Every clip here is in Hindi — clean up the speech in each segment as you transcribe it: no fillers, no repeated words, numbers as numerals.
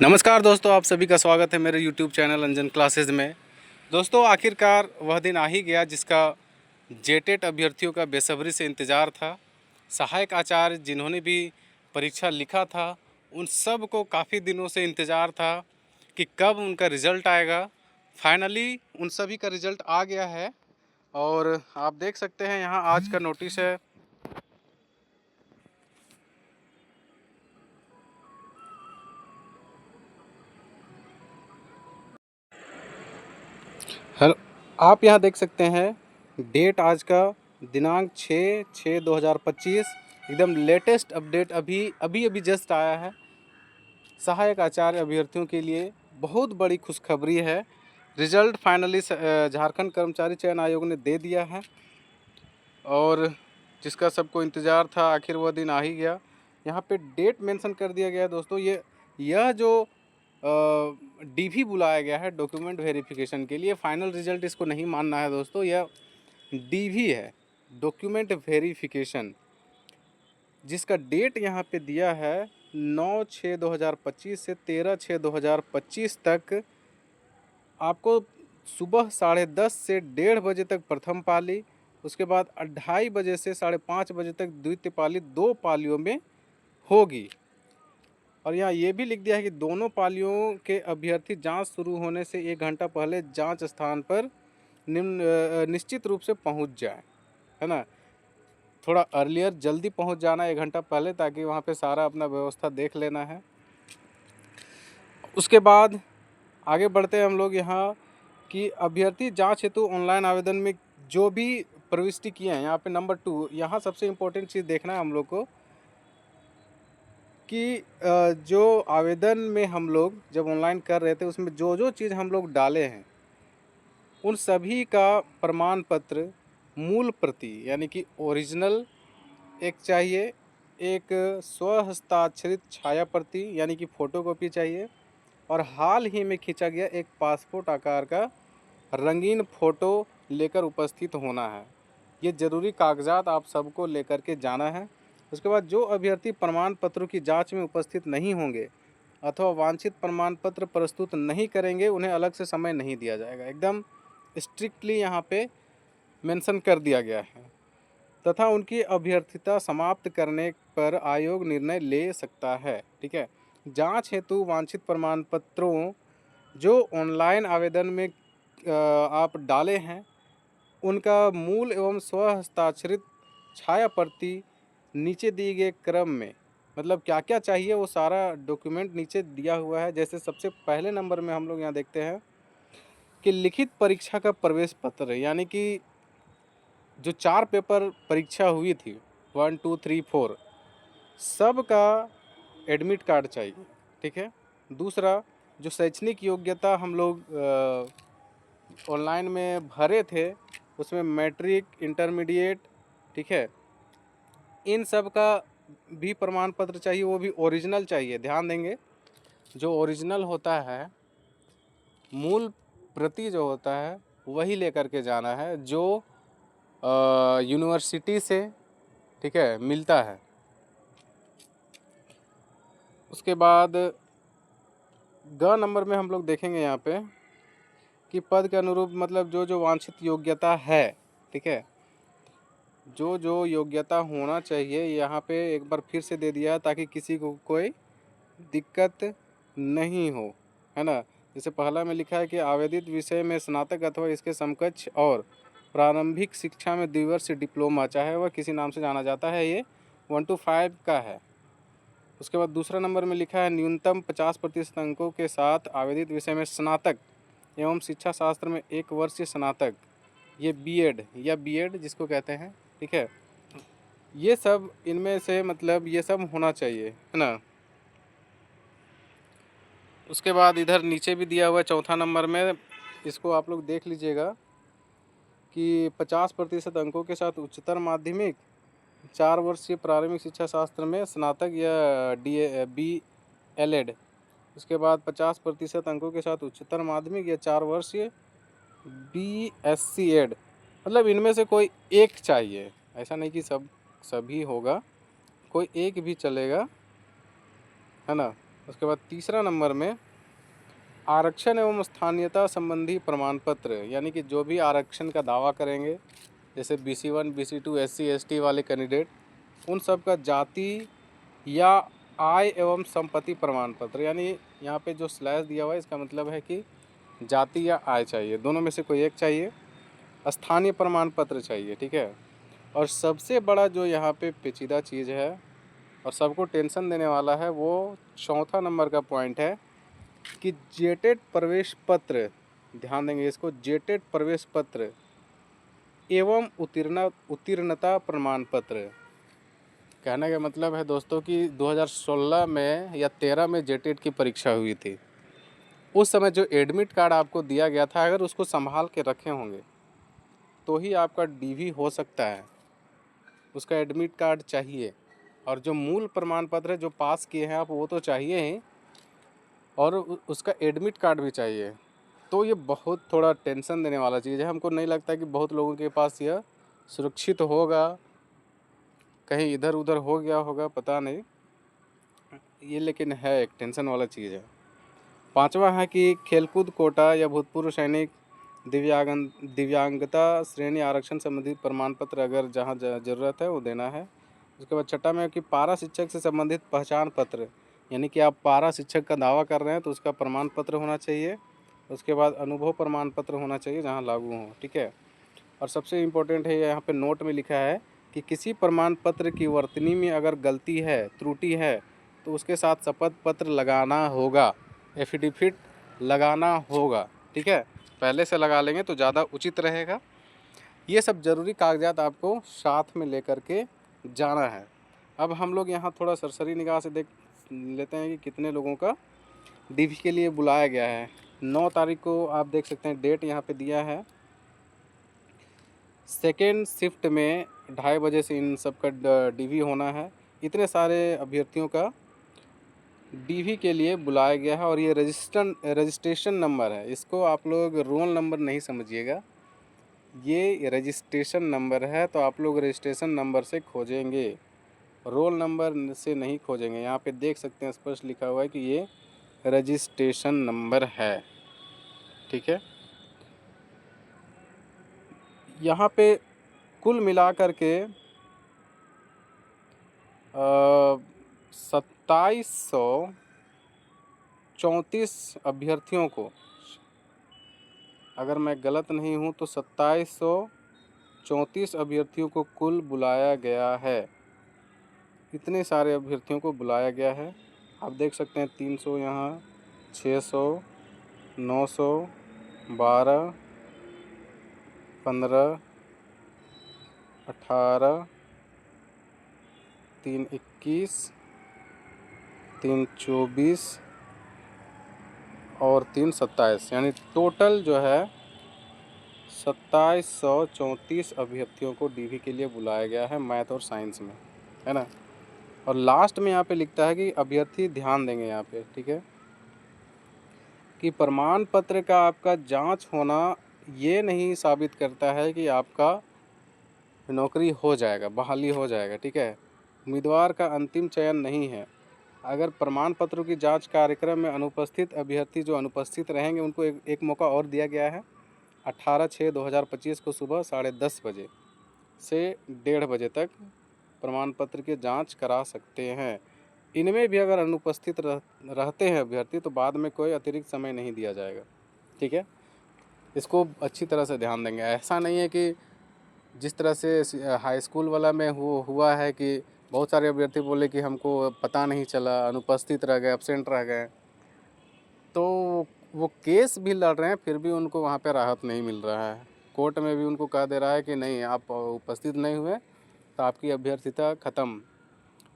नमस्कार दोस्तों, आप सभी का स्वागत है मेरे YouTube चैनल अंजन क्लासेस में। दोस्तों, आखिरकार वह दिन आ ही गया जिसका जेटेट अभ्यर्थियों का बेसब्री से इंतज़ार था। सहायक आचार्य जिन्होंने भी परीक्षा लिखा था, उन सब को काफ़ी दिनों से इंतज़ार था कि कब उनका रिज़ल्ट आएगा। फाइनली उन सभी का रिज़ल्ट आ गया है और आप देख सकते हैं यहाँ आज का नोटिस है। हेलो, आप यहाँ देख सकते हैं डेट आज का दिनांक 6/6/2025 एकदम लेटेस्ट अपडेट अभी जस्ट आया है। सहायक आचार्य अभ्यर्थियों के लिए बहुत बड़ी खुशखबरी है। रिज़ल्ट फाइनली झारखंड कर्मचारी चयन आयोग ने दे दिया है और जिसका सबको इंतज़ार था, आखिर वह दिन आ ही गया। यहाँ पे डेट मेंशन कर दिया गया है दोस्तों। यह जो डीवी बुलाया गया है डॉक्यूमेंट वेरिफिकेशन के लिए, फाइनल रिजल्ट इसको नहीं मानना है दोस्तों। यह डीवी है, डॉक्यूमेंट वेरिफिकेशन, जिसका डेट यहाँ पे दिया है 9/6/2025 से 13/6/2025 तक। आपको सुबह 10:30 से 1:30 बजे तक प्रथम पाली, उसके बाद 2:30 बजे से 5:30 बजे तक द्वितीय पाली 2 पालियों में होगी। और यहाँ ये भी लिख दिया है कि दोनों पालियों के अभ्यर्थी जांच शुरू होने से 1 घंटा पहले जांच स्थान पर निश्चित रूप से पहुंच जाए, है ना। थोड़ा अर्लियर जल्दी पहुंच जाना 1 घंटा पहले, ताकि वहाँ पे सारा अपना व्यवस्था देख लेना है। उसके बाद आगे बढ़ते हैं हम लोग यहाँ कि अभ्यर्थी जांच हेतु ऑनलाइन आवेदन में जो भी प्रविष्टि किए हैं, यहाँ पे नंबर 2, यहाँ सबसे इम्पोर्टेंट चीज़ देखना है हम लोग को कि जो आवेदन में हम लोग जब ऑनलाइन कर रहे थे, उसमें जो जो चीज़ हम लोग डाले हैं उन सभी का प्रमाण पत्र मूल प्रति यानी कि ओरिजिनल एक चाहिए, एक स्वहस्ताक्षरित छाया प्रति यानी कि फ़ोटोकॉपी चाहिए, और हाल ही में खींचा गया एक पासपोर्ट आकार का रंगीन फ़ोटो लेकर उपस्थित होना है। ये ज़रूरी कागजात आप सबको लेकर के जाना है। उसके बाद जो अभ्यर्थी प्रमाण पत्रों की जांच में उपस्थित नहीं होंगे अथवा वांछित प्रमाण पत्र प्रस्तुत नहीं करेंगे, उन्हें अलग से समय नहीं दिया जाएगा। एकदम स्ट्रिक्टली यहाँ पे मेंशन कर दिया गया है। तथा उनकी अभ्यर्थिता समाप्त करने पर आयोग निर्णय ले सकता है। ठीक है। जांच हेतु वांछित प्रमाण पत्रों जो ऑनलाइन आवेदन में आप डाले हैं, उनका मूल एवं स्वहस्ताक्षरित छाया प्रति नीचे दिए गए क्रम में, मतलब क्या क्या चाहिए वो सारा डॉक्यूमेंट नीचे दिया हुआ है। जैसे सबसे पहले नंबर में हम लोग यहाँ देखते हैं कि लिखित परीक्षा का प्रवेश पत्र, यानी कि जो 4 पेपर परीक्षा हुई थी 1 2 3 4 सब का एडमिट कार्ड चाहिए। ठीक है। दूसरा, जो शैक्षणिक योग्यता हम लोग ऑनलाइन में भरे थे, उसमें मैट्रिक, इंटरमीडिएट, ठीक है, इन सब का भी प्रमाण पत्र चाहिए, वो भी ओरिजिनल चाहिए। ध्यान देंगे, जो ओरिजिनल होता है, मूल प्रति जो होता है वही लेकर के जाना है, जो यूनिवर्सिटी से, ठीक है, मिलता है। उसके बाद ग नंबर में हम लोग देखेंगे यहाँ पे कि पद के अनुरूप, मतलब जो जो वांछित योग्यता है, ठीक है, जो जो योग्यता होना चाहिए यहाँ पे एक बार फिर से दे दिया है, ताकि किसी को कोई दिक्कत नहीं हो, है ना। जैसे पहला में लिखा है कि आवेदित विषय में स्नातक अथवा इसके समकक्ष और प्रारंभिक शिक्षा में द्विवर्षीय डिप्लोमा, चाहे वह किसी नाम से जाना जाता है, ये 1 to 5 का है। उसके बाद दूसरा नंबर में लिखा है न्यूनतम 50% अंकों के साथ आवेदित विषय में स्नातक एवं शिक्षा शास्त्र में 1 वर्षीय स्नातक, ये बीएड या बीएड जिसको कहते हैं, ठीक है। ये सब इनमें से, मतलब ये सब होना चाहिए, है ना। उसके बाद इधर नीचे भी दिया हुआ है चौथा नंबर में, इसको आप लोग देख लीजिएगा कि 50% अंकों के साथ उच्चतर माध्यमिक, 4 वर्षीय प्रारंभिक शिक्षा शास्त्र में स्नातक या BLED। उसके बाद 50% अंकों के साथ उच्चतर माध्यमिक या 4 वर्षीय BSc एड, मतलब इनमें से कोई एक चाहिए। ऐसा नहीं कि सभी होगा, कोई एक भी चलेगा, है ना। उसके बाद तीसरा नंबर में आरक्षण एवं स्थानीयता संबंधी प्रमाण पत्र, यानी कि जो भी आरक्षण का दावा करेंगे, जैसे BC1 BC2 SC ST वाले कैंडिडेट, उन सब का जाति या आय एवं संपत्ति प्रमाण पत्र, यानी यहाँ पे जो स्लैश दिया हुआ है इसका मतलब है कि जाति या आय चाहिए, दोनों में से कोई एक चाहिए। स्थानीय प्रमाण पत्र चाहिए, ठीक है। और सबसे बड़ा जो यहाँ पे पेचीदा चीज़ है और सबको टेंशन देने वाला है, वो चौथा नंबर का पॉइंट है कि जेटेड प्रवेश पत्र, ध्यान देंगे इसको, जेटेड प्रवेश पत्र एवं उत्तीर्णता प्रमाण पत्र। कहने का मतलब है दोस्तों कि 2016 में या 13 में जेटेड की परीक्षा हुई थी। उस समय जो एडमिट कार्ड आपको दिया गया था, अगर उसको संभाल के रखे होंगे तो ही आपका DV हो सकता है। उसका एडमिट कार्ड चाहिए, और जो मूल प्रमाण पत्र है जो पास किए हैं आप, वो तो चाहिए ही, और उसका एडमिट कार्ड भी चाहिए। तो ये बहुत थोड़ा टेंशन देने वाला चीज़ है। हमको नहीं लगता कि बहुत लोगों के पास यह सुरक्षित होगा, कहीं इधर उधर हो गया होगा, पता नहीं ये, लेकिन है एक टेंशन वाला चीज़ है। पांचवा है कि खेलकूद कोटा या भूतपूर्व सैनिक दिव्यांगता श्रेणी आरक्षण संबंधित प्रमाण पत्र अगर जहाँ ज़रूरत है वो देना है। उसके बाद छठा में है कि पारा शिक्षक से संबंधित पहचान पत्र, यानी कि आप पारा शिक्षक का दावा कर रहे हैं तो उसका प्रमाण पत्र होना चाहिए। उसके बाद अनुभव प्रमाण पत्र होना चाहिए जहाँ लागू हो, ठीक है। और सबसे इम्पोर्टेंट है, यहाँ पे नोट में लिखा है कि किसी प्रमाण पत्र की वर्तनी में अगर गलती है, त्रुटि है, तो उसके साथ शपथ पत्र लगाना होगा, एफिडेविट लगाना होगा, ठीक है। पहले से लगा लेंगे तो ज़्यादा उचित रहेगा। ये सब ज़रूरी कागजात आपको साथ में लेकर के जाना है। अब हम लोग यहाँ थोड़ा सरसरी निगाह से देख लेते हैं कि कितने लोगों का DV के लिए बुलाया गया है। 9 तारीख को आप देख सकते हैं, डेट यहाँ पे दिया है। सेकेंड शिफ्ट में 2:30 बजे से इन सब का DV होना है। इतने सारे अभ्यर्थियों का DV के लिए बुलाया गया है। और ये रजिस्ट्रेशन नंबर है, इसको आप लोग रोल नंबर नहीं समझिएगा, ये रजिस्ट्रेशन नंबर है। तो आप लोग रजिस्ट्रेशन नंबर से खोजेंगे, रोल नंबर से नहीं खोजेंगे। यहाँ पे देख सकते हैं स्पष्ट लिखा हुआ है कि ये रजिस्ट्रेशन नंबर है, ठीक है। यहाँ पे कुल मिलाकर के 2734 अभ्यर्थियों को, अगर मैं गलत नहीं हूँ तो 2734 अभ्यर्थियों को कुल बुलाया गया है। इतने सारे अभ्यर्थियों को बुलाया गया है। आप देख सकते हैं 300 यहाँ, 600, 900, 12, 15, 18, 3 21, 3 24 और 3 27, यानी टोटल जो है 2734 अभ्यर्थियों को DV के लिए बुलाया गया है, मैथ और साइंस में, है ना। और लास्ट में यहाँ पे लिखता है कि अभ्यर्थी ध्यान देंगे यहाँ पे, ठीक है, कि प्रमाण पत्र का आपका जांच होना ये नहीं साबित करता है कि आपका नौकरी हो जाएगा, बहाली हो जाएगा, ठीक है। उम्मीदवार का अंतिम चयन नहीं है। अगर प्रमाण पत्रों की जांच कार्यक्रम में अनुपस्थित अभ्यर्थी जो अनुपस्थित रहेंगे उनको एक मौका और दिया गया है। 18/6/2025 को सुबह 10:30 बजे से 1:30 बजे तक प्रमाण पत्र की जांच करा सकते हैं। इनमें भी अगर अनुपस्थित रहते हैं अभ्यर्थी तो बाद में कोई अतिरिक्त समय नहीं दिया जाएगा, ठीक है। इसको अच्छी तरह से ध्यान देंगे। ऐसा नहीं है कि जिस तरह से हाई स्कूल वाला में हुआ है कि बहुत सारे अभ्यर्थी बोले कि हमको पता नहीं चला, अनुपस्थित रह गए, एब्सेंट रह गए, तो वो केस भी लड़ रहे हैं, फिर भी उनको वहाँ पे राहत नहीं मिल रहा है। कोर्ट में भी उनको कह दे रहा है कि नहीं, आप उपस्थित नहीं हुए तो आपकी अभ्यर्थिता ख़त्म।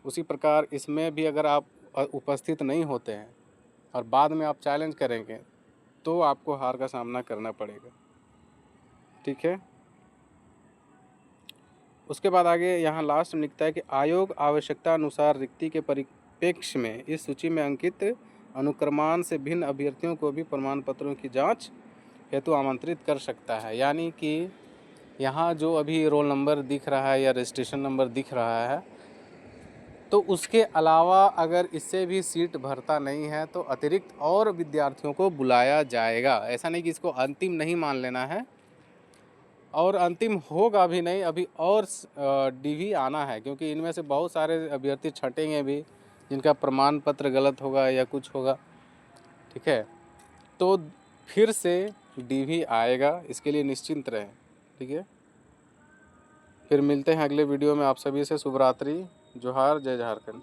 उसी प्रकार इसमें भी अगर आप उपस्थित नहीं होते हैं और बाद में आप चैलेंज करेंगे तो आपको हार का सामना करना पड़ेगा, ठीक है। उसके बाद आगे यहाँ लास्ट में लिखता है कि आयोग आवश्यकता अनुसार रिक्ति के परिप्रेक्ष्य में इस सूची में अंकित अनुक्रमांक से भिन्न अभ्यर्थियों को भी प्रमाण पत्रों की जांच हेतु आमंत्रित कर सकता है। यानी कि यहाँ जो अभी रोल नंबर दिख रहा है या रजिस्ट्रेशन नंबर दिख रहा है, तो उसके अलावा अगर इससे भी सीट भरता नहीं है तो अतिरिक्त और विद्यार्थियों को बुलाया जाएगा। ऐसा नहीं कि इसको अंतिम नहीं मान लेना है, और अंतिम होगा भी नहीं, अभी और डीवी आना है, क्योंकि इनमें से बहुत सारे अभ्यर्थी छटेंगे भी जिनका प्रमाण पत्र गलत होगा या कुछ होगा। ठीक है, तो फिर से डीवी आएगा, इसके लिए निश्चिंत रहें। ठीक है, फिर मिलते हैं अगले वीडियो में। आप सभी से शुभ रात्रि, जोहार, जय झारखंड।